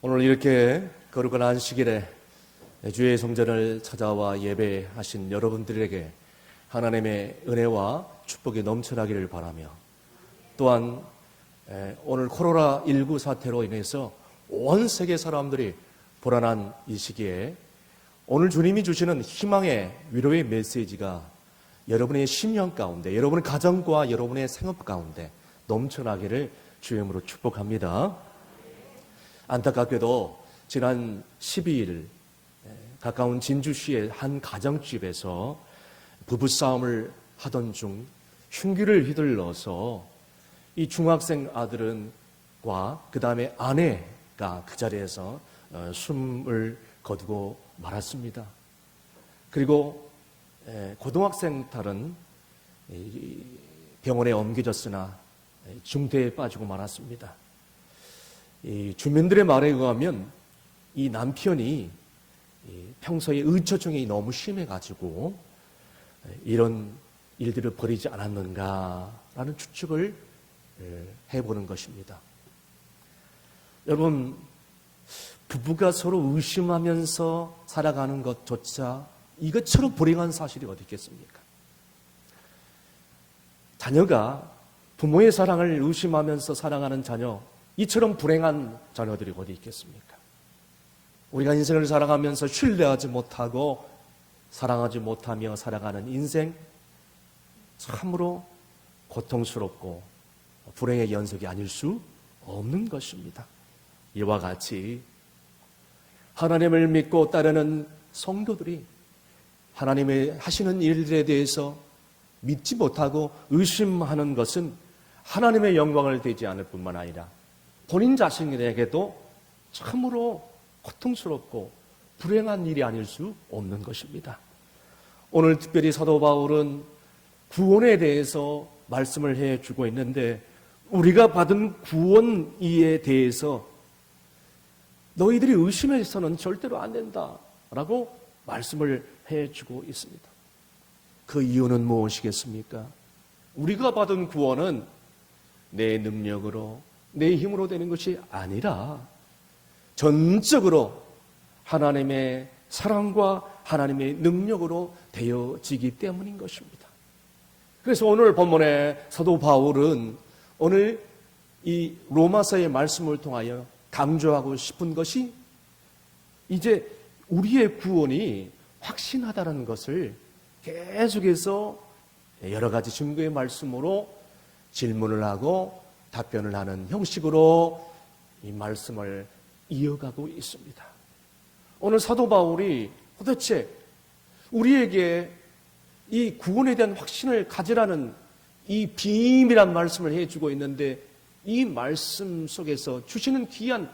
오늘 이렇게 거룩한 안식일에 주의 성전을 찾아와 예배하신 여러분들에게 하나님의 은혜와 축복이 넘쳐나기를 바라며, 또한 오늘 코로나19 사태로 인해서 온 세계 사람들이 불안한 이 시기에 오늘 주님이 주시는 희망의 위로의 메시지가 여러분의 심령 가운데, 여러분의 가정과 여러분의 생업 가운데 넘쳐나기를 주임으로 축복합니다. 안타깝게도 지난 12일 가까운 진주시의 한 가정집에서 부부싸움을 하던 중 흉기를 휘둘러서 이 중학생 아들과 그 다음에 아내가 그 자리에서 숨을 거두고 말았습니다. 그리고 고등학생 딸은 병원에 옮겨졌으나 중태에 빠지고 말았습니다. 이 주민들의 말에 의하면 이 남편이 평소에 의처증이 너무 심해가지고 이런 일들을 벌이지 않았는가라는 추측을 해보는 것입니다. 여러분, 부부가 서로 의심하면서 살아가는 것조차 이것처럼 불행한 사실이 어디 있겠습니까? 자녀가 부모의 사랑을 의심하면서 살아가는 자녀, 이처럼 불행한 자녀들이 어디 있겠습니까? 우리가 인생을 살아가면서 신뢰하지 못하고 사랑하지 못하며 살아가는 인생, 참으로 고통스럽고 불행의 연속이 아닐 수 없는 것입니다. 이와 같이 하나님을 믿고 따르는 성도들이 하나님의 하시는 일들에 대해서 믿지 못하고 의심하는 것은 하나님의 영광을 대지 않을 뿐만 아니라 본인 자신에게도 참으로 고통스럽고 불행한 일이 아닐 수 없는 것입니다. 오늘 특별히 사도 바울은 구원에 대해서 말씀을 해주고 있는데, 우리가 받은 구원에 대해서 너희들이 의심해서는 절대로 안 된다라고 말씀을 해주고 있습니다. 그 이유는 무엇이겠습니까? 우리가 받은 구원은 내 능력으로, 내 힘으로 되는 것이 아니라 전적으로 하나님의 사랑과 하나님의 능력으로 되어지기 때문인 것입니다. 그래서 오늘 본문의 사도 바울은 오늘 이 로마서의 말씀을 통하여 강조하고 싶은 것이, 이제 우리의 구원이 확신하다는 것을 계속해서 여러 가지 증거의 말씀으로 질문을 하고 답변을 하는 형식으로 이 말씀을 이어가고 있습니다. 오늘 사도 바울이 도대체 우리에게 이 구원에 대한 확신을 가지라는 이 비밀한 말씀을 해주고 있는데, 이 말씀 속에서 주시는 귀한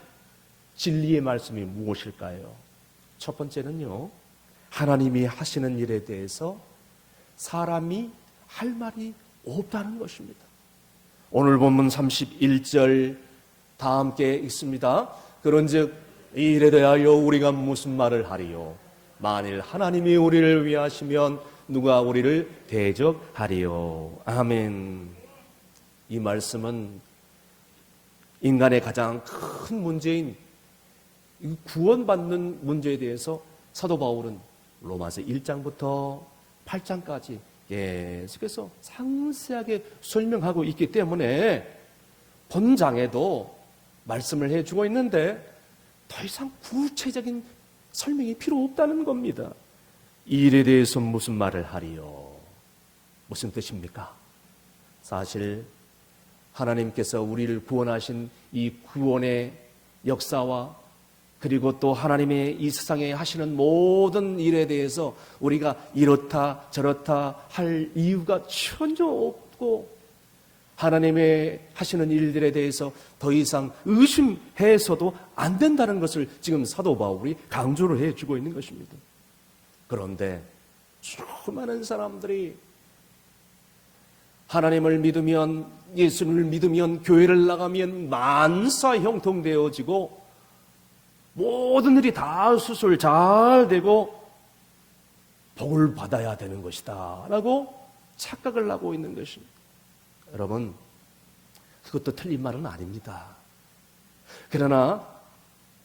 진리의 말씀이 무엇일까요? 첫 번째는요, 하나님이 하시는 일에 대해서 사람이 할 말이 없다는 것입니다. 오늘 본문 31절 다 함께 읽습니다. 그런즉 이 일에 대하여 우리가 무슨 말을 하리요? 만일 하나님이 우리를 위하시면 누가 우리를 대적하리요? 아멘. 이 말씀은 인간의 가장 큰 문제인 구원받는 문제에 대해서 사도 바울은 로마서 1장부터 8장까지 계속해서 상세하게 설명하고 있기 때문에 본장에도 말씀을 해주고 있는데 더 이상 구체적인 설명이 필요 없다는 겁니다. 이 일에 대해서 무슨 말을 하리요? 무슨 뜻입니까? 사실 하나님께서 우리를 구원하신 이 구원의 역사와 그리고 또 하나님의 이 세상에 하시는 모든 일에 대해서 우리가 이렇다 저렇다 할 이유가 전혀 없고, 하나님의 하시는 일들에 대해서 더 이상 의심해서도 안 된다는 것을 지금 사도 바울이 강조를 해주고 있는 것입니다. 그런데 수많은 사람들이 하나님을 믿으면, 예수를 믿으면, 교회를 나가면 만사 형통되어지고 모든 일이 다 수술 잘 되고 복을 받아야 되는 것이다 라고 착각을 하고 있는 것입니다. 여러분, 그것도 틀린 말은 아닙니다. 그러나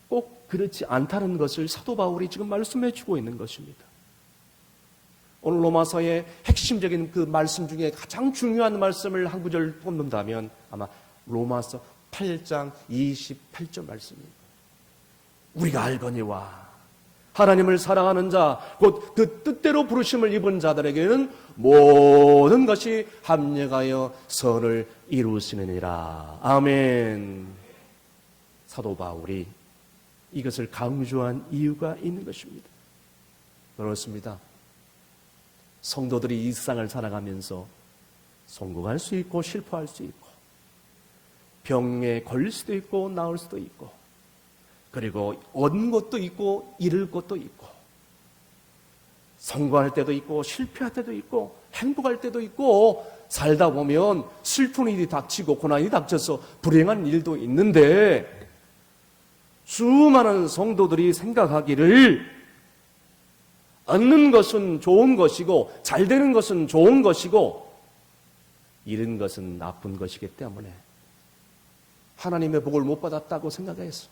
꼭 그렇지 않다는 것을 사도 바울이 지금 말씀해 주고 있는 것입니다. 오늘 로마서의 핵심적인 그 말씀 중에 가장 중요한 말씀을 한 구절 뽑는다면 아마 로마서 8장 28절 말씀입니다. 우리가 알거니와 하나님을 사랑하는 자, 곧 그 뜻대로 부르심을 입은 자들에게는 모든 것이 합력하여 선을 이루시느니라. 아멘. 사도 바울이 이것을 강조한 이유가 있는 것입니다. 그렇습니다. 성도들이 이 세상을 살아가면서 성공할 수 있고 실패할 수 있고 병에 걸릴 수도 있고 나을 수도 있고 그리고 얻는 것도 있고 잃을 것도 있고 성공할 때도 있고 실패할 때도 있고 행복할 때도 있고 살다 보면 슬픈 일이 닥치고 고난이 닥쳐서 불행한 일도 있는데 수많은 성도들이 생각하기를 얻는 것은 좋은 것이고 잘 되는 것은 좋은 것이고 잃은 것은 나쁜 것이기 때문에 하나님의 복을 못 받았다고 생각했어.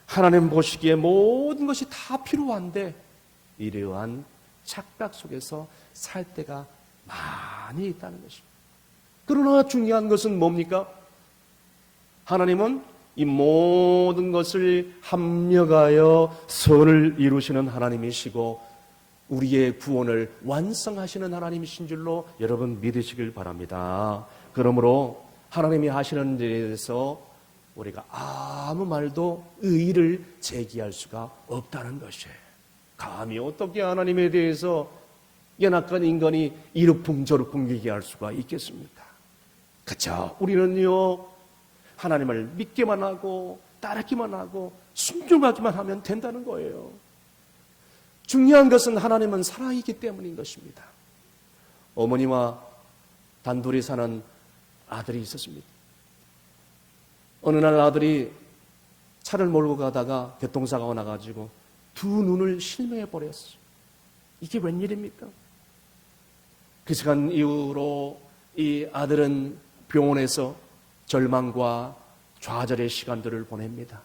하나님 보시기에 모든 것이 다 필요한데 이러한 착각 속에서 살 때가 많이 있다는 것입니다. 그러나 중요한 것은 뭡니까? 하나님은 이 모든 것을 합력하여 선을 이루시는 하나님이시고 우리의 구원을 완성하시는 하나님이신 줄로 여러분 믿으시길 바랍니다. 그러므로 하나님이 하시는 일에 대해서 우리가 아무 말도 의의를 제기할 수가 없다는 것이에요. 감히 어떻게 하나님에 대해서 연약한 인간이 이러쿵저러쿵 얘기할 수가 있겠습니까? 그쵸? 우리는요 하나님을 믿기만 하고 따르기만 하고 순종하기만 하면 된다는 거예요. 중요한 것은 하나님은 사랑이기 때문인 것입니다. 어머니와 단둘이 사는 아들이 있었습니다. 어느 날 아들이 차를 몰고 가다가 교통사고가 나가지고 두 눈을 실명해 버렸어요. 이게 웬일입니까? 그 시간 이후로 이 아들은 병원에서 절망과 좌절의 시간들을 보냅니다.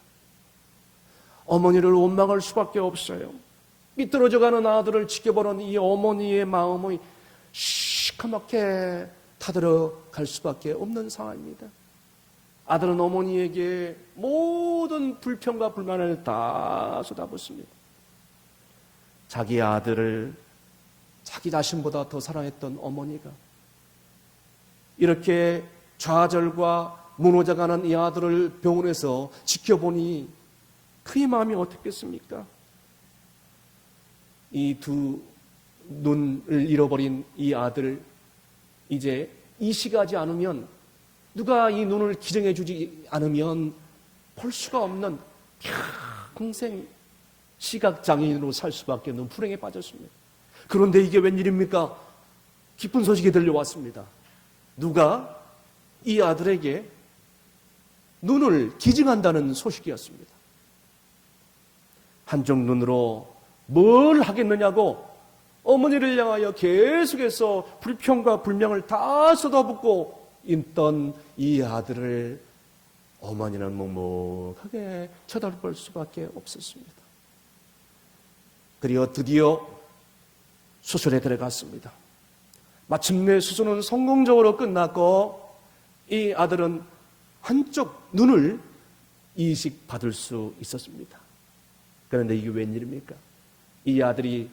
어머니를 원망할 수밖에 없어요. 삐뚤어져가는 아들을 지켜보는 이 어머니의 마음이 시커멓게 타들어갈 수밖에 없는 상황입니다. 아들은 어머니에게 모든 불평과 불만을 다 쏟아붓습니다. 자기 아들을 자기 자신보다 더 사랑했던 어머니가 이렇게 좌절과 무너져가는 이 아들을 병원에서 지켜보니 그의 마음이 어떻겠습니까? 이 두 눈을 잃어버린 이 아들 이제 이식하지 않으면 누가 이 눈을 기증해 주지 않으면 볼 수가 없는 평생 시각장애인으로 살 수밖에 없는 불행에 빠졌습니다. 그런데 이게 웬일입니까? 기쁜 소식이 들려왔습니다. 누가 이 아들에게 눈을 기증한다는 소식이었습니다. 한쪽 눈으로 뭘 하겠느냐고 어머니를 향하여 계속해서 불평과 불명을 다 쏟아붓고 있던 이 아들을 어머니는 묵묵하게 쳐다볼 수밖에 없었습니다. 그리고 드디어 수술에 들어갔습니다. 마침내 수술은 성공적으로 끝났고 이 아들은 한쪽 눈을 이식받을 수 있었습니다. 그런데 이게 웬일입니까? 이 아들이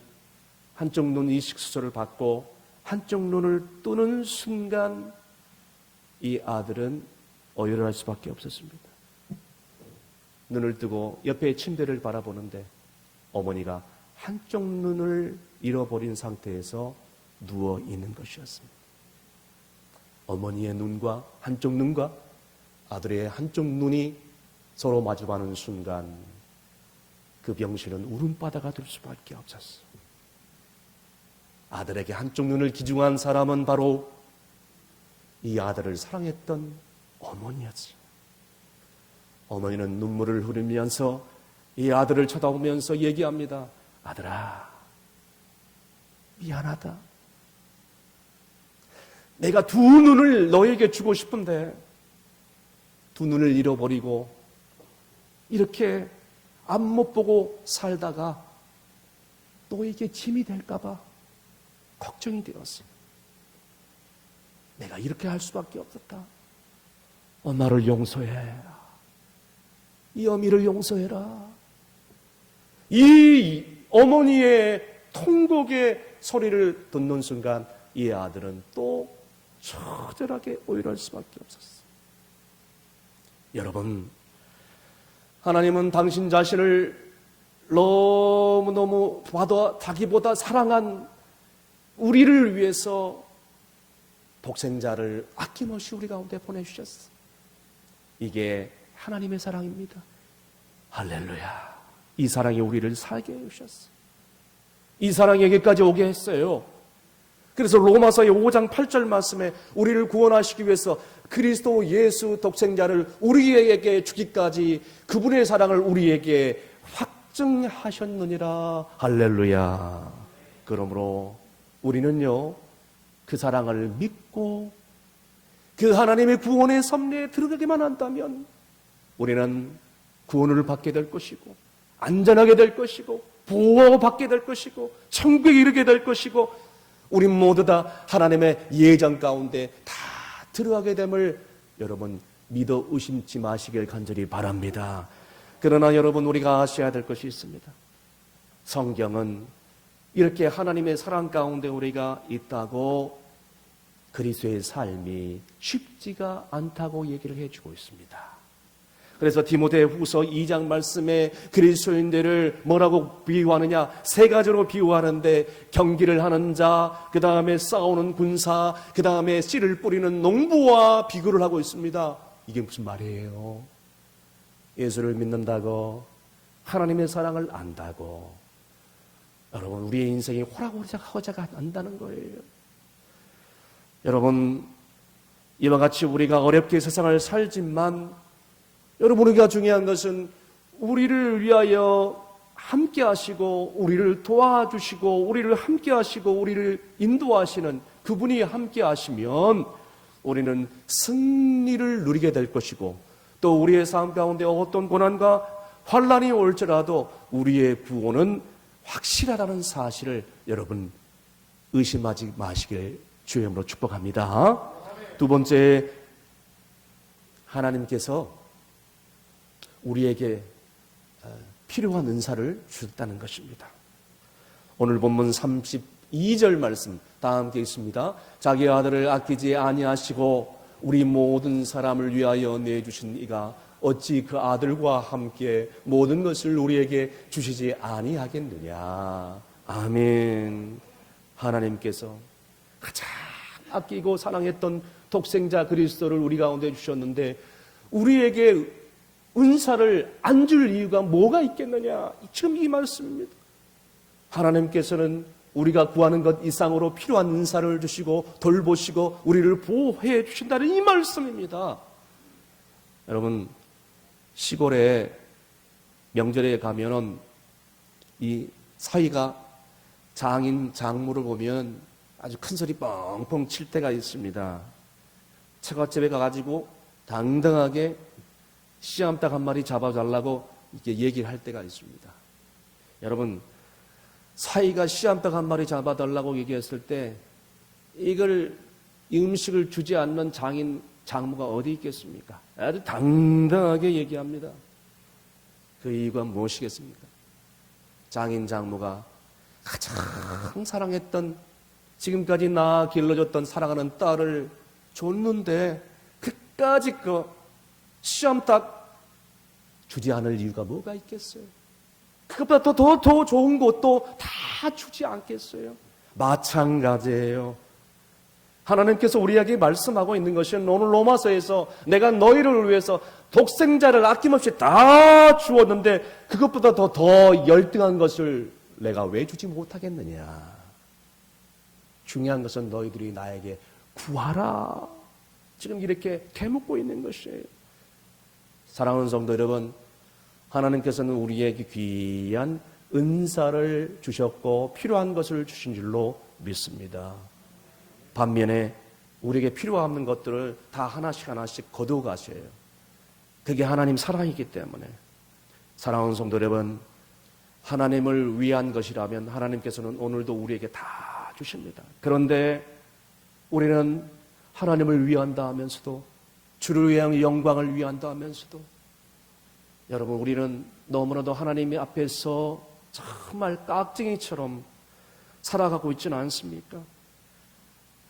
한쪽 눈 이식 수술을 받고 한쪽 눈을 뜨는 순간 이 아들은 오열할 수밖에 없었습니다. 눈을 뜨고 옆에 침대를 바라보는데 어머니가 한쪽 눈을 잃어버린 상태에서 누워 있는 것이었습니다. 어머니의 눈과 한쪽 눈과 아들의 한쪽 눈이 서로 마주하는 순간 그 병실은 울음바다가 될 수밖에 없었어요. 아들에게 한쪽 눈을 기증한 사람은 바로 이 아들을 사랑했던 어머니였어요. 어머니는 눈물을 흐르면서 이 아들을 쳐다보면서 얘기합니다. 아들아, 미안하다. 내가 두 눈을 너에게 주고 싶은데 두 눈을 잃어버리고 이렇게 앞 못 보고 살다가 또 이게 짐이 될까봐 걱정이 되었어요. 내가 이렇게 할 수밖에 없었다. 나를 용서해라. 이 어미를 용서해라. 이 어머니의 통곡의 소리를 듣는 순간 이 아들은 또 처절하게 오열할 수밖에 없었어요. 여러분, 하나님은 당신 자신을 너무너무 자기보다 사랑한 우리를 위해서 독생자를 아낌없이 우리 가운데 보내주셨어요. 이게 하나님의 사랑입니다. 할렐루야. 이 사랑이 우리를 살게 해주셨어요. 이 사랑이 여기까지 오게 했어요. 그래서 로마서의 5장 8절 말씀에 우리를 구원하시기 위해서 그리스도 예수 독생자를 우리에게 주기까지 그분의 사랑을 우리에게 확증하셨느니라. 할렐루야. 그러므로 우리는요, 그 사랑을 믿고 그 하나님의 구원의 섭리에 들어가기만 한다면 우리는 구원을 받게 될 것이고 안전하게 될 것이고 보호받게 될 것이고 천국에 이르게 될 것이고 우리 모두 다 하나님의 예정 가운데 다 들어가게 됨을 여러분 믿어 의심치 마시길 간절히 바랍니다. 그러나 여러분, 우리가 아셔야 될 것이 있습니다. 성경은 이렇게 하나님의 사랑 가운데 우리가 있다고 그리스도의 삶이 쉽지가 않다고 얘기를 해주고 있습니다. 그래서 디모데후서 2장 말씀에 그리스도인들을 뭐라고 비유하느냐? 세 가지로 비유하는데, 경기를 하는 자, 그 다음에 싸우는 군사, 그 다음에 씨를 뿌리는 농부와 비교를 하고 있습니다. 이게 무슨 말이에요? 예수를 믿는다고, 하나님의 사랑을 안다고, 여러분, 우리의 인생이 호락호락하지가 않다는 거예요. 여러분, 이와 같이 우리가 어렵게 세상을 살지만 여러분, 우리가 중요한 것은 우리를 위하여 함께 하시고 우리를 도와주시고 우리를 함께 하시고 우리를 인도하시는 그분이 함께 하시면 우리는 승리를 누리게 될 것이고, 또 우리의 삶 가운데 어떤 고난과 환난이 올지라도 우리의 구원은 확실하다는 사실을 여러분 의심하지 마시길 주의 이름으로 축복합니다. 두 번째, 하나님께서 우리에게 필요한 은사를 주셨다는 것입니다. 오늘 본문 32절 말씀 다 함께 있습니다. 자기 아들을 아끼지 아니하시고 우리 모든 사람을 위하여 내주신 이가 어찌 그 아들과 함께 모든 것을 우리에게 주시지 아니하겠느냐. 아멘. 하나님께서 가장 아끼고 사랑했던 독생자 그리스도를 우리 가운데 주셨는데 우리에게 은사를 안 줄 이유가 뭐가 있겠느냐? 지금 이 말씀입니다. 하나님께서는 우리가 구하는 것 이상으로 필요한 은사를 주시고 돌보시고 우리를 보호해 주신다는 이 말씀입니다. 여러분, 시골에 명절에 가면은 이 사위가 장인 장모를 보면 아주 큰 소리 뻥뻥 칠 때가 있습니다. 처갓집에 가가지고 당당하게 씨암탉 한 마리 잡아달라고 이렇게 얘기를 할 때가 있습니다. 여러분, 사위가 씨암탉 한 마리 잡아달라고 얘기했을 때 이 음식을 주지 않는 장인 장모가 어디 있겠습니까? 아주 당당하게 얘기합니다. 그 이유가 무엇이겠습니까? 장인 장모가 가장 사랑했던, 지금까지 나 길러줬던 사랑하는 딸을 줬는데 그까짓 씨암탉 주지 않을 이유가 뭐가 있겠어요? 그것보다 더 좋은 것도 다 주지 않겠어요? 마찬가지예요. 하나님께서 우리에게 말씀하고 있는 것은 오늘 로마서에서 내가 너희를 위해서 독생자를 아낌없이 다 주었는데 그것보다 더 열등한 것을 내가 왜 주지 못하겠느냐. 중요한 것은 너희들이 나에게 구하라. 지금 이렇게 되묻고 있는 것이에요. 사랑하는 성도 여러분, 하나님께서는 우리에게 귀한 은사를 주셨고 필요한 것을 주신 줄로 믿습니다. 반면에 우리에게 필요 없는 것들을 다 하나씩 하나씩 거두어 가셔요. 그게 하나님 사랑이기 때문에. 사랑하는 성도 여러분, 하나님을 위한 것이라면 하나님께서는 오늘도 우리에게 다 주십니다. 그런데 우리는 하나님을 위한다 하면서도, 주를 위한 영광을 위한다 하면서도, 여러분, 우리는 너무나도 하나님 앞에서 정말 깍쟁이처럼 살아가고 있지는 않습니까?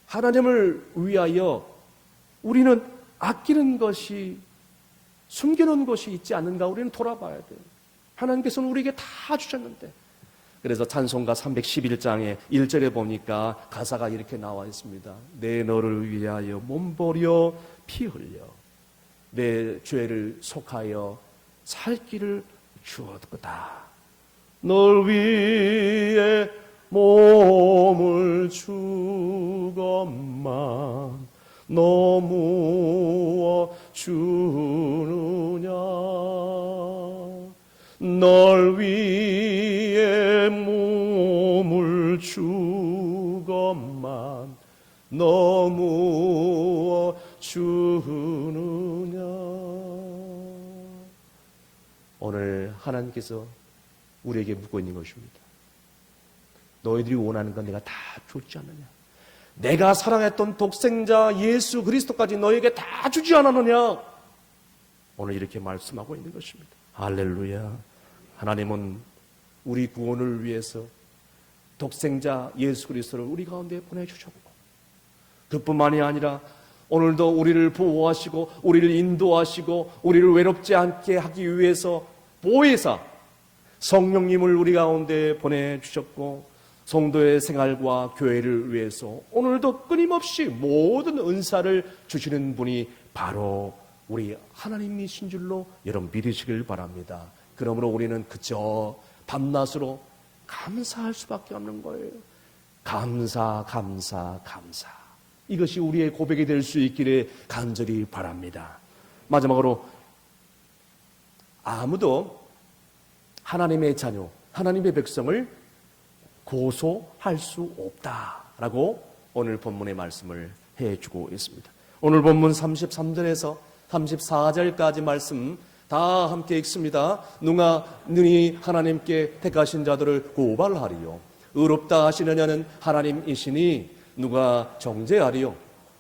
하나님을 위하여 우리는 아끼는 것이, 숨기는 것이 있지 않는가 우리는 돌아봐야 돼요. 하나님께서는 우리에게 다 주셨는데. 그래서 찬송가 311장의 1절에 보니까 가사가 이렇게 나와 있습니다. 내 너를 위하여 몸버려 피 흘려 내 죄를 속하여 살 길을 주었도다. 널 위해 몸을 주건만 너무 주느냐. 널 위해 몸을 주건만 너무 주느냐. 오늘 하나님께서 우리에게 묻고 있는 것입니다. 너희들이 원하는 건 내가 다 줬지 않느냐? 내가 사랑했던 독생자 예수 그리스도까지 너에게 다 주지 않았느냐? 오늘 이렇게 말씀하고 있는 것입니다. 할렐루야. 하나님은 우리 구원을 위해서 독생자 예수 그리스도를 우리 가운데 보내주셨고, 그뿐만이 아니라 오늘도 우리를 보호하시고 우리를 인도하시고 우리를 외롭지 않게 하기 위해서 보혜사 성령님을 우리 가운데 보내주셨고, 성도의 생활과 교회를 위해서 오늘도 끊임없이 모든 은사를 주시는 분이 바로 우리 하나님이신 줄로 여러분 믿으시길 바랍니다. 그러므로 우리는 그저 밤낮으로 감사할 수밖에 없는 거예요. 감사, 감사, 감사. 이것이 우리의 고백이 될 수 있기를 간절히 바랍니다. 마지막으로, 아무도 하나님의 자녀, 하나님의 백성을 고소할 수 없다라고 오늘 본문의 말씀을 해주고 있습니다. 오늘 본문 33절에서 34절까지 말씀 다 함께 읽습니다. 누가 능히 하나님께 택하신 자들을 고발하리요. 의롭다 하시느냐는 하나님이시니 누가 정죄하리요.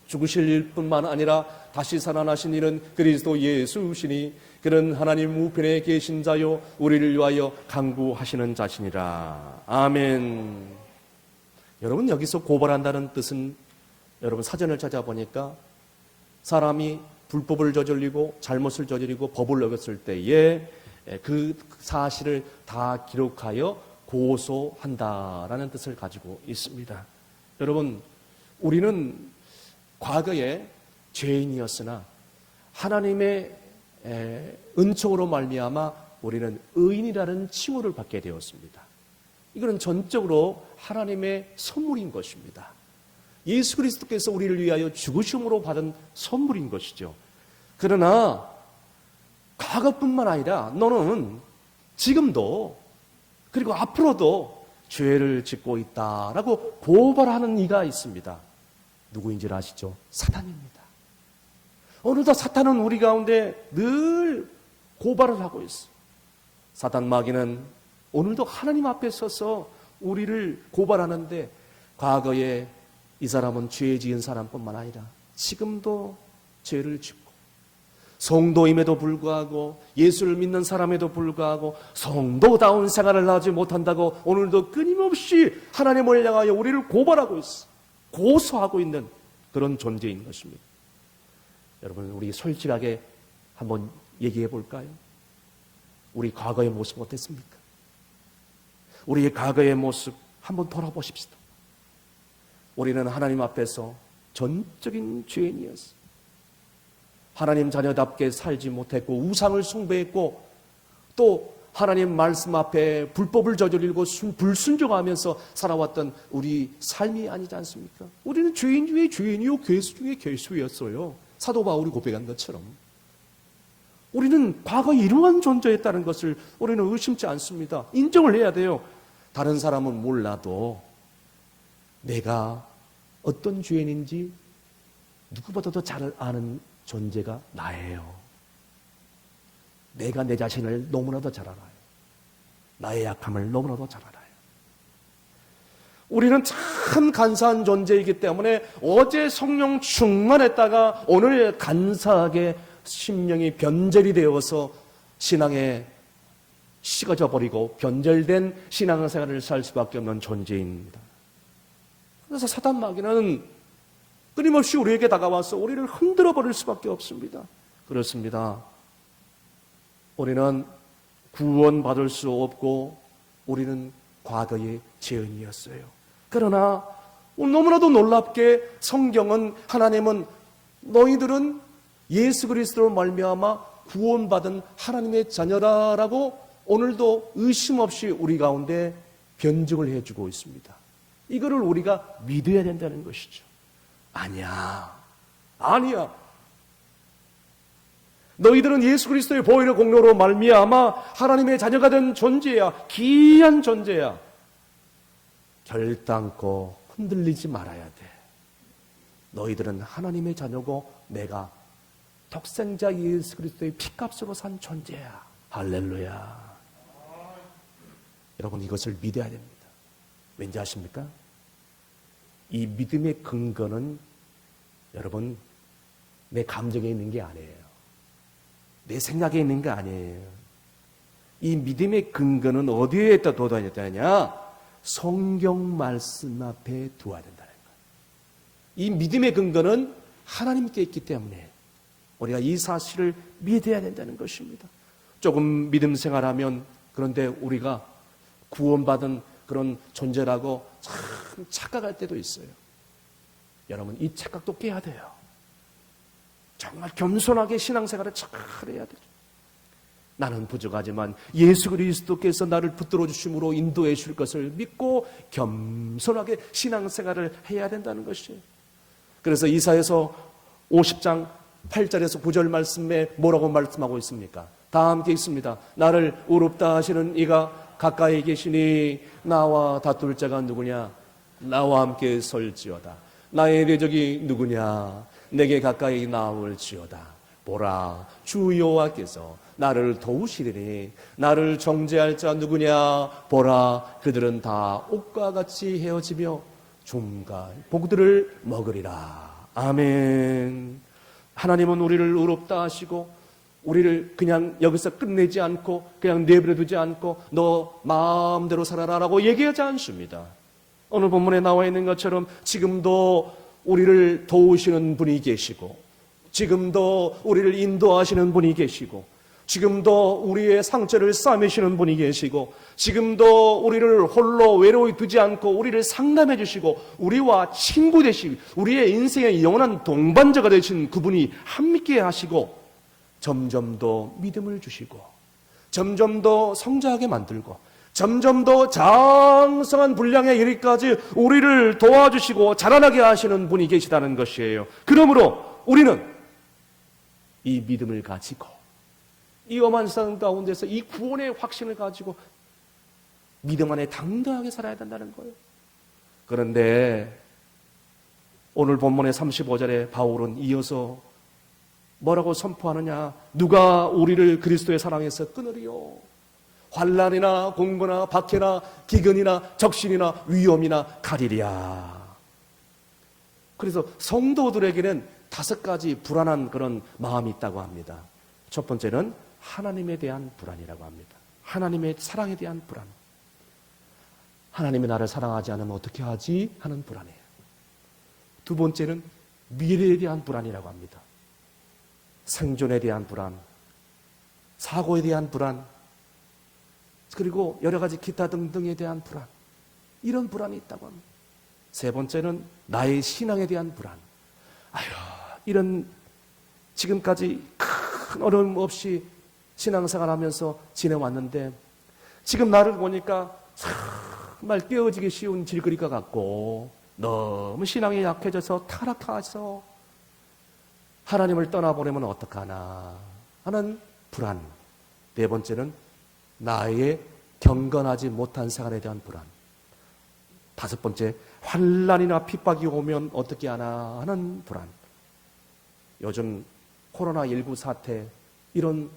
죽으실 뿐만 아니라 다시 살아나신 이는 그리스도 예수시니 그는 하나님 우편에 계신 자요 우리를 위하여 간구하시는 자시니라. 아멘. 여러분, 여기서 고발한다는 뜻은 여러분 사전을 찾아보니까 사람이 불법을 저질리고 잘못을 저지르고 법을 어겼을 때에 그 사실을 다 기록하여 고소한다라는 뜻을 가지고 있습니다. 여러분, 우리는 과거에 죄인이었으나 하나님의 은총으로 말미암아 우리는 의인이라는 칭호를 받게 되었습니다. 이거는 전적으로 하나님의 선물인 것입니다. 예수 그리스도께서 우리를 위하여 죽으심으로 받은 선물인 것이죠. 그러나 과거뿐만 아니라 너는 지금도 그리고 앞으로도 죄를 짓고 있다라고 고발하는 이가 있습니다. 누구인지 아시죠? 사탄입니다. 오늘도 사탄은 우리 가운데 늘 고발을 하고 있어요. 사탄 마귀는 오늘도 하나님 앞에 서서 우리를 고발하는데, 과거에 이 사람은 죄 지은 사람뿐만 아니라 지금도 죄를 짓고, 성도임에도 불구하고 예수를 믿는 사람에도 불구하고 성도다운 생활을 하지 못한다고 오늘도 끊임없이 하나님을 향하여 우리를 고발하고 있어, 고소하고 있는 그런 존재인 것입니다. 여러분, 우리 솔직하게 한번 얘기해 볼까요? 우리 과거의 모습 어땠습니까? 우리의 과거의 모습 한번 돌아보십시다. 우리는 하나님 앞에서 전적인 죄인이었어요. 하나님 자녀답게 살지 못했고 우상을 숭배했고, 또 하나님 말씀 앞에 불법을 저지르고 불순종하면서 살아왔던 우리 삶이 아니지 않습니까? 우리는 죄인 중에 죄인이요 괴수 중에 괴수였어요. 사도 바울이 고백한 것처럼 우리는 과거에 이러한 존재였다는 것을 우리는 의심치 않습니다. 인정을 해야 돼요. 다른 사람은 몰라도 내가 어떤 죄인인지 누구보다도 잘 아는 존재가 나예요. 내가 내 자신을 너무나도 잘 알아요. 나의 약함을 너무나도 잘 알아요. 우리는 참 간사한 존재이기 때문에 어제 성령 충만했다가 오늘 간사하게 심령이 변절이 되어서 신앙에 식어져 버리고 변절된 신앙생활을 살 수밖에 없는 존재입니다. 그래서 사단 마귀는 끊임없이 우리에게 다가와서 우리를 흔들어 버릴 수밖에 없습니다. 그렇습니다. 우리는 구원받을 수 없고 우리는 과거의 죄인이었어요. 그러나 너무나도 놀랍게 성경은, 하나님은 너희들은 예수 그리스도로 말미암아 구원받은 하나님의 자녀라라고 오늘도 의심 없이 우리 가운데 변증을 해주고 있습니다. 이거를 우리가 믿어야 된다는 것이죠. 아니야. 너희들은 예수 그리스도의 보혈의 공로로 말미암아 하나님의 자녀가 된 존재야. 귀한 존재야. 결단코 흔들리지 말아야 돼. 너희들은 하나님의 자녀고 내가 독생자 예수 그리스도의 피값으로 산 존재야. 할렐루야. 여러분, 이것을 믿어야 됩니다. 왠지 아십니까? 이 믿음의 근거는 여러분 내 감정에 있는 게 아니에요. 내 생각에 있는 게 아니에요. 이 믿음의 근거는 어디에 둬야 되냐? 성경 말씀 앞에 두어야 된다는 거예요. 이 믿음의 근거는 하나님께 있기 때문에 우리가 이 사실을 믿어야 된다는 것입니다. 조금 믿음 생활하면, 그런데 우리가 구원받은 그런 존재라고 참 착각할 때도 있어요. 여러분, 이 착각도 깨야 돼요. 정말 겸손하게 신앙생활을 잘해야 되죠. 나는 부족하지만 예수 그리스도께서 나를 붙들어 주심으로 인도해 줄 것을 믿고 겸손하게 신앙생활을 해야 된다는 것이에요. 그래서 이사야서 50장 8절에서 9절 말씀에 뭐라고 말씀하고 있습니까? 다 함께 있습니다. 나를 의롭다 하시는 이가 가까이 계시니 나와 다툴 자가 누구냐? 나와 함께 설지어다. 나의 대적이 누구냐? 내게 가까이 나올지어다. 보라, 주 여호와께서 나를 도우시리니 나를 정죄할 자 누구냐? 보라, 그들은 다 옷과 같이 헤어지며 종과 복들을 먹으리라. 아멘. 하나님은 우리를 의롭다 하시고 우리를 그냥 여기서 끝내지 않고 그냥 내버려두지 않고 너 마음대로 살아라라고 얘기하지 않습니다. 오늘 본문에 나와 있는 것처럼 지금도 우리를 도우시는 분이 계시고, 지금도 우리를 인도하시는 분이 계시고, 지금도 우리의 상처를 싸매시는 분이 계시고, 지금도 우리를 홀로 외로이 두지 않고 우리를 상담해 주시고 우리와 친구 되시고 우리의 인생의 영원한 동반자가 되신 그분이 함께 하시고, 점점 더 믿음을 주시고 점점 더 성장하게 만들고 점점 더 장성한 분량에 이르기까지 우리를 도와주시고 자라나게 하시는 분이 계시다는 것이에요. 그러므로 우리는 이 믿음을 가지고 이 엄한 세상 가운데서 이 구원의 확신을 가지고 믿음 안에 당당하게 살아야 된다는 거예요. 그런데 오늘 본문의 35절에 바울은 이어서 뭐라고 선포하느냐? 누가 우리를 그리스도의 사랑에서 끊으리요? 환난이나 공고나 박해나 기근이나 적신이나 위험이나 가리랴. 그래서 성도들에게는 5가지 불안한 그런 마음이 있다고 합니다. 첫 번째는 하나님에 대한 불안이라고 합니다. 하나님의 사랑에 대한 불안. 하나님이 나를 사랑하지 않으면 어떻게 하지? 하는 불안이에요. 두 번째는 미래에 대한 불안이라고 합니다. 생존에 대한 불안, 사고에 대한 불안, 그리고 여러 가지 기타 등등에 대한 불안, 이런 불안이 있다고 합니다. 세 번째는 나의 신앙에 대한 불안. 이런 지금까지 큰 어려움 없이 신앙생활하면서 지내왔는데 지금 나를 보니까 정말 깨어지기 쉬운 질그리가 같고 너무 신앙이 약해져서 타락해서 하나님을 떠나보내면 어떡하나 하는 불안. 네 번째는 나의 경건하지 못한 생활에 대한 불안. 5번째, 환난이나 핍박이 오면 어떻게 하나 하는 불안. 요즘 코로나19 사태, 이런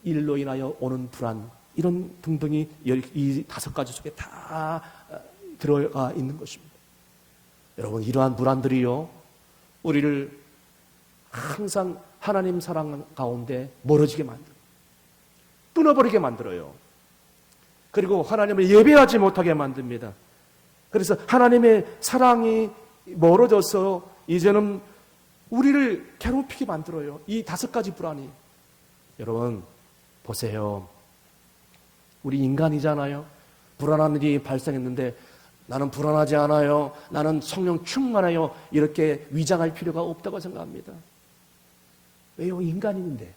일로 인하여 오는 불안, 이런 등등이 이 5가지 속에 다 들어가 있는 것입니다. 여러분, 이러한 불안들이요, 우리를 항상 하나님 사랑 가운데 멀어지게 만들어요. 끊어버리게 만들어요. 그리고 하나님을 예배하지 못하게 만듭니다. 그래서 하나님의 사랑이 멀어져서 이제는 우리를 괴롭히게 만들어요. 이 5가지 불안이. 여러분, 보세요. 우리 인간이잖아요. 불안한 일이 발생했는데 나는 불안하지 않아요, 나는 성령 충만해요, 이렇게 위장할 필요가 없다고 생각합니다. 왜요? 인간인데.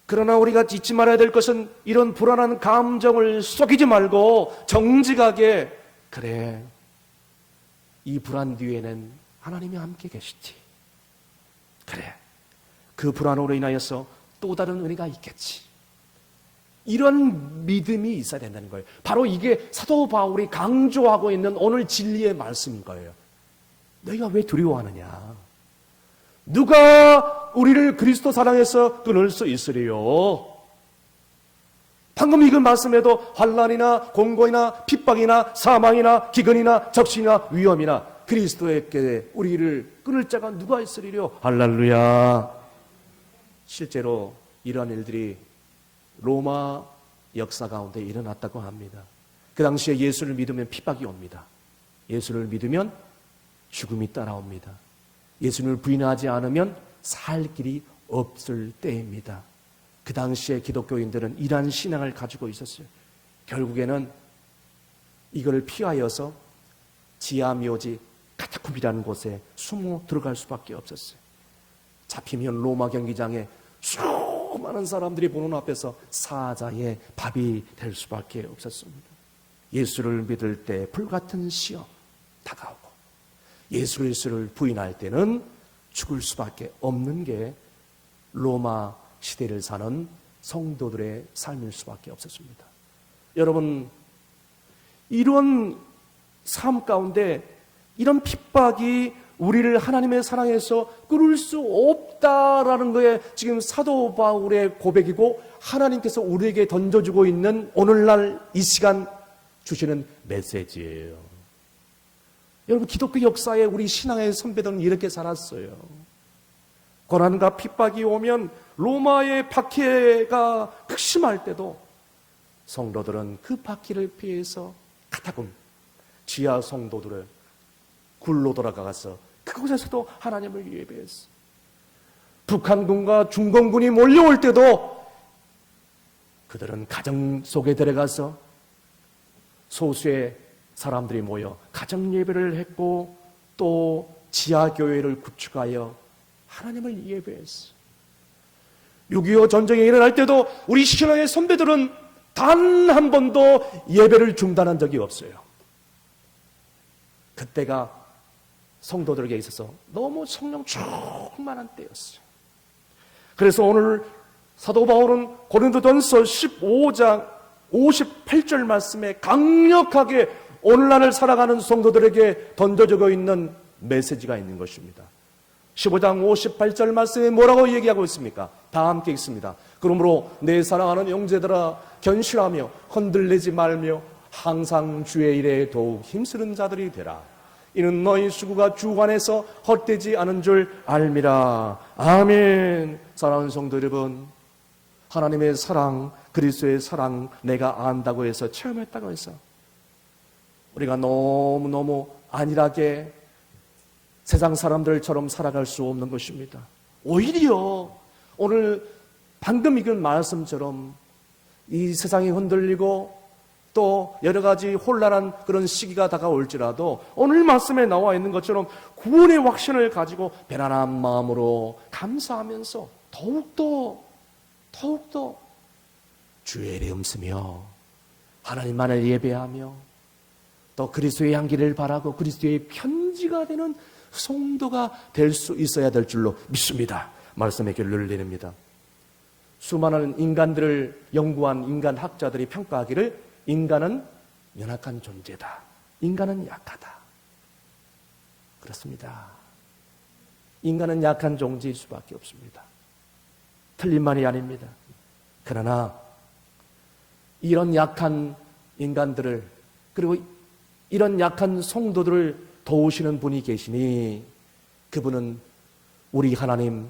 그러나 우리가 잊지 말아야 될 것은 이런 불안한 감정을 속이지 말고 정직하게, 그래, 이 불안 뒤에는 하나님이 함께 계시지. 그래, 그 불안으로 인하여서 또 다른 은혜가 있겠지. 이런 믿음이 있어야 된다는 거예요. 바로 이게 사도 바울이 강조하고 있는 오늘 진리의 말씀인 거예요. 너희가 왜 두려워하느냐? 누가 우리를 그리스도 사랑에서 끊을 수 있으리요? 방금 읽은 말씀에도 환난이나 공고이나 핍박이나 사망이나 기근이나 적신이나 위험이나 그리스도에게 우리를 끊을 자가 누가 있으리요? 할렐루야. 실제로 이러한 일들이 로마 역사 가운데 일어났다고 합니다. 그 당시에 예수를 믿으면 핍박이 옵니다. 예수를 믿으면 죽음이 따라옵니다. 예수를 부인하지 않으면 살 길이 없을 때입니다. 그 당시에 기독교인들은 이러한 신앙을 가지고 있었어요. 결국에는 이걸 피하여서 지하묘지 카타콤이라는 곳에 숨어 들어갈 수밖에 없었어요. 잡히면 로마 경기장에 수많은 사람들이 보는 앞에서 사자의 밥이 될 수밖에 없었습니다. 예수를 믿을 때 불같은 시험 다가오고 예수를 부인할 때는 죽을 수밖에 없는 게 로마 시대를 사는 성도들의 삶일 수밖에 없었습니다. 여러분, 이런 삶 가운데 이런 핍박이 우리를 하나님의 사랑에서 끊을 수 없다라는 거에 지금 사도 바울의 고백이고 하나님께서 우리에게 던져주고 있는 오늘날 이 시간 주시는 메시지예요. 여러분, 기독교 역사에 우리 신앙의 선배들은 이렇게 살았어요. 고난과 핍박이 오면 로마의 박해가 극심할 때도 성도들은 그 박해를 피해서 카타콤, 지하 성도들을 굴로 돌아가서 그곳에서도 하나님을 예배했어요. 북한군과 중공군이 몰려올 때도 그들은 가정 속에 들어가서 소수의 사람들이 모여 가정 예배를 했고 또 지하교회를 구축하여 하나님을 예배했어요. 6.25 전쟁이 일어날 때도 우리 신앙의 선배들은 단 한 번도 예배를 중단한 적이 없어요. 그때가 성도들에게 있어서 너무 성령 충만한 때였어요. 그래서 오늘 사도 바울은 고린도전서 15장 58절 말씀에 강력하게 오늘날을 살아가는 성도들에게 던져주고 있는 메시지가 있는 것입니다. 15장 58절 말씀에 뭐라고 얘기하고 있습니까? 다 함께 읽습니다. 그러므로 내 사랑하는 형제들아 견실하며 흔들리지 말며 항상 주의 일에 더욱 힘쓰는 자들이 되라. 이는 너희 수고가 주 안에서 헛되지 않은 줄 알미라. 아멘. 사랑하는 성도 여러분, 하나님의 사랑, 그리스도의 사랑 내가 안다고 해서 체험했다고 해서 우리가 너무너무 안일하게 세상 사람들처럼 살아갈 수 없는 것입니다. 오히려 오늘 방금 읽은 말씀처럼 이 세상이 흔들리고 또 여러 가지 혼란한 그런 시기가 다가올지라도 오늘 말씀에 나와 있는 것처럼 구원의 확신을 가지고 편안한 마음으로 감사하면서 더욱더 주의 이름 쓰며 하나님만을 예배하며 또 그리스도의 향기를 바라고 그리스도의 편지가 되는 성도가 될 수 있어야 될 줄로 믿습니다. 말씀의 결론을 내립니다. 수많은 인간들을 연구한 인간 학자들이 평가하기를 인간은 연약한 존재다. 인간은 약하다. 그렇습니다. 인간은 약한 존재일 수밖에 없습니다. 틀린 말이 아닙니다. 그러나 이런 약한 인간들을, 그리고 이런 약한 성도들을 도우시는 분이 계시니 그분은 우리 하나님,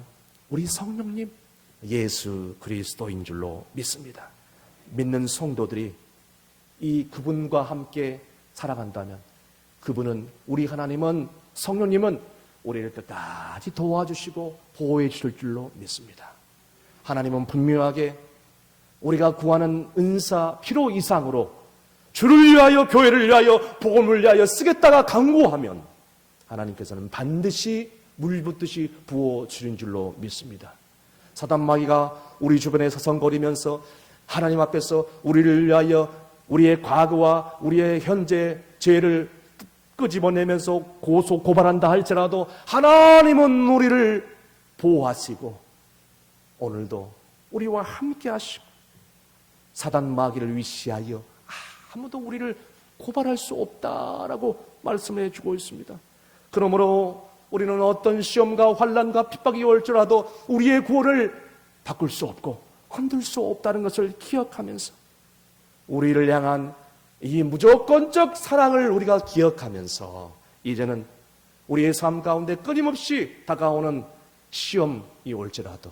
우리 성령님 예수 그리스도인 줄로 믿습니다. 믿는 성도들이 그분과 함께 살아간다면 그분은, 우리 하나님은, 성령님은 우리를 끝까지 도와주시고 보호해 주실 줄로 믿습니다. 하나님은 분명하게 우리가 구하는 은사 필요 이상으로 주를 위하여, 교회를 위하여, 복음을 위하여 쓰겠다가 강구하면 하나님께서는 반드시 물 붓듯이 부어주신 줄로 믿습니다. 사단 마귀가 우리 주변에 서성거리면서 하나님 앞에서 우리를 위하여 우리의 과거와 우리의 현재 죄를 끄집어내면서 고발한다 할지라도 하나님은 우리를 보호하시고 오늘도 우리와 함께 하시고 사단 마귀를 위시하여 아무도 우리를 고발할 수 없다라고 말씀을 해주고 있습니다. 그러므로 우리는 어떤 시험과 환난과 핍박이 올지라도 우리의 구원을 바꿀 수 없고 흔들 수 없다는 것을 기억하면서 우리를 향한 이 무조건적 사랑을 우리가 기억하면서 이제는 우리의 삶 가운데 끊임없이 다가오는 시험이 올지라도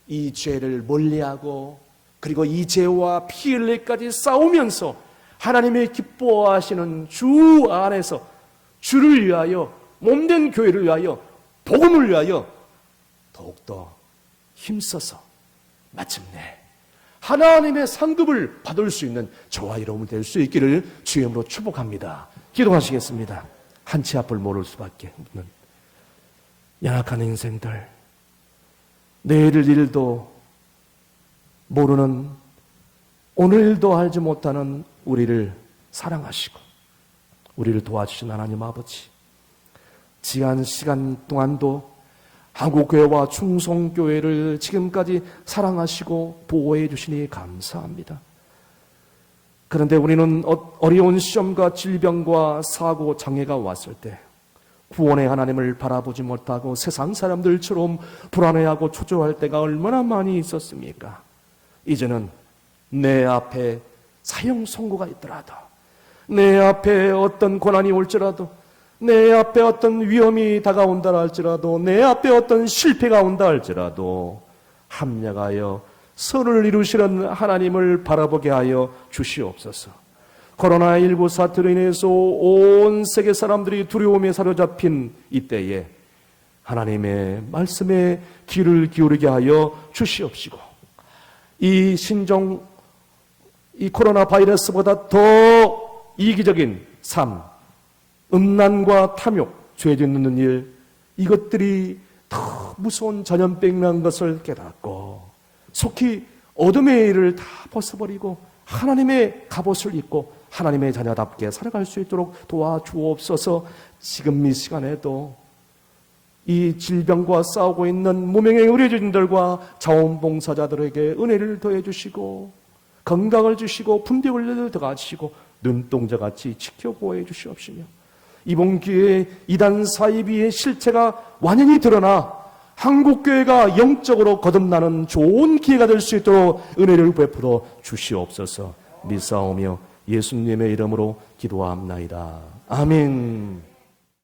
이 죄를 멀리하고 그리고 이 죄와 피 흘리기까지 싸우면서 하나님의 기뻐하시는 주 안에서 주를 위하여, 몸된 교회를 위하여, 복음을 위하여 더욱더 힘써서 마침내 하나님의 상급을 받을 수 있는 저와 여러분 될 수 있기를 주의 이름으로 축복합니다. 기도하시겠습니다. 한치 앞을 모를 수밖에 없는 연약한 인생들, 내일 일도 모르는, 오늘도 알지 못하는 우리를 사랑하시고 우리를 도와주신 하나님 아버지, 지난 시간 동안도 한국교회와 충성교회를 지금까지 사랑하시고 보호해 주시니 감사합니다. 그런데 우리는 어려운 시험과 질병과 사고, 장애가 왔을 때 구원의 하나님을 바라보지 못하고 세상 사람들처럼 불안해하고 초조할 때가 얼마나 많이 있었습니까? 이제는 내 앞에 사형 선고가 있더라도, 내 앞에 어떤 고난이 올지라도, 내 앞에 어떤 위험이 다가온다 할지라도, 내 앞에 어떤 실패가 온다 할지라도 합력하여 선을 이루시는 하나님을 바라보게 하여 주시옵소서. 코로나19 사태로 인해서 온 세계 사람들이 두려움에 사로잡힌 이때에 하나님의 말씀에 귀를 기울이게 하여 주시옵시고, 이 코로나 바이러스보다 더 이기적인 삶, 음란과 탐욕, 죄 짓는 일, 이것들이 더 무서운 전염병이라는 것을 깨닫고 속히 어둠의 일을 다 벗어버리고 하나님의 갑옷을 입고 하나님의 자녀답게 살아갈 수 있도록 도와주옵소서. 지금 이 시간에도 이 질병과 싸우고 있는 무명의 의료진들과 자원봉사자들에게 은혜를 더해 주시고 건강을 주시고 품격을 더하시고 눈동자같이 지켜보호해 주시옵시며, 이번 기회에 이단 사이비의 실체가 완연히 드러나 한국교회가 영적으로 거듭나는 좋은 기회가 될 수 있도록 은혜를 베풀어 주시옵소서. 믿사오며 예수님의 이름으로 기도합나이다. 아멘.